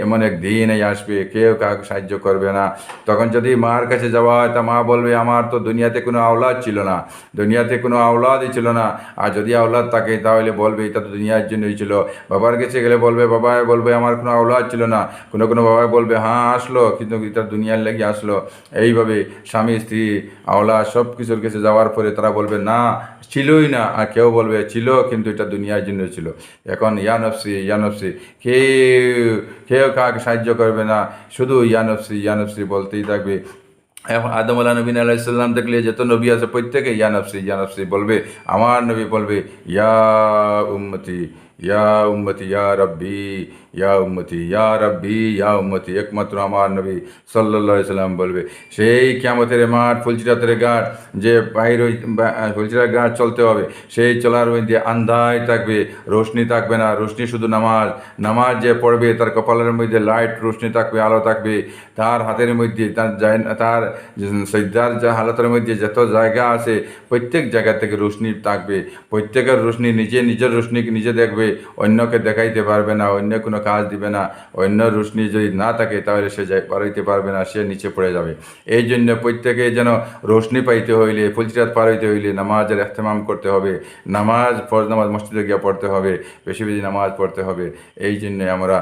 এমন এক দিন এই আসবে, কেউ কাউকে সাহায্য করবে না। তখন যদি মার কাছে যাওয়া হয়, তা মা বলবে আমার তো দুনিয়াতে কোনো আওলাদ ছিল না, দুনিয়াতে কোনো আওলাদই ছিল না। আর যদি আওলাদ থাকে তাহলে বলবে এটা তো দুনিয়ার জন্যই ছিল। বাবার কাছে গেলে বলবে, বাবা বলবে আমার কোনো আওলাদ ছিল না। কোনো কোনো বাবা বলবে হ্যাঁ আসলো, কিন্তু এটা দুনিয়ার লেগে আসলো। এইভাবে স্বামী স্ত্রী আওলাদ সব কিছুর কাছে যাওয়ার পরে তারা বলবে না, ছিলই না। আর কেউ বলবে ছিল, কিন্তু এটা দুনিয়ার জন্য ছিল। এখন ইয়ানফসি ইয়ানফসি, কেউ কেউ কাউকে সাহায্য করবে না, শুধু ইয়ানফসি ইয়ানফসি বলতেই থাকবে। এখন আদম আলা নবীন আলাইসাল্লাম দেখলে যত নবী আছে প্রত্যেকে ইয়ানফসি ইয়ানফসি বলবে। আমার নবী বলবে ইয়া উম্মতি ইয়া উম্মতি ইয়া রব্বি, ইয়া উম্মতি ইয়া রব্বি ইয়া উম্মতি, একমাত্র আমার নবী সাল্লাল্লাহু আলাইহি সাল্লাম বলবে। সেই কিয়ামতের মাঠ, ফুলচিরাতের ঘাট, যে বাইর ফুলচিরার ঘাট চলতে হবে, সেই চলার মধ্যে আন্ধায় থাকবে, রোশনি থাকবে না। রোশনি শুধু নামাজ, নামাজ যে পড়বে তার কপালের মধ্যে লাইট রোশনি থাকবে, আলো থাকবে। তার হাতের মধ্যে তার সজ্জার যা হালতের মধ্যে যত জায়গা আছে প্রত্যেক জায়গা থেকে রোশনি থাকবে। প্রত্যেকের রোশনি নিজের রোশনিকে নিজে দেখবে, অন্যকে দেখাইতে পারবে না, অন্য কোনো কাজ দিবে না। অন্য রোশনি যদি না থাকে তাহলে সে পার হইতে পারবে না, সে নিচে পড়ে যাবে। এই জন্য প্রত্যেকে যেন রোশনি পাইতে হইলে, ফুলচিরাত পার হইতে হইলে নামাজের এহতেমাম করতে হবে। নামাজ ফরজ নামাজ মসজিদে গিয়ে পড়তে হবে, বেশি বেশি নামাজ পড়তে হবে। এই জন্যে আমরা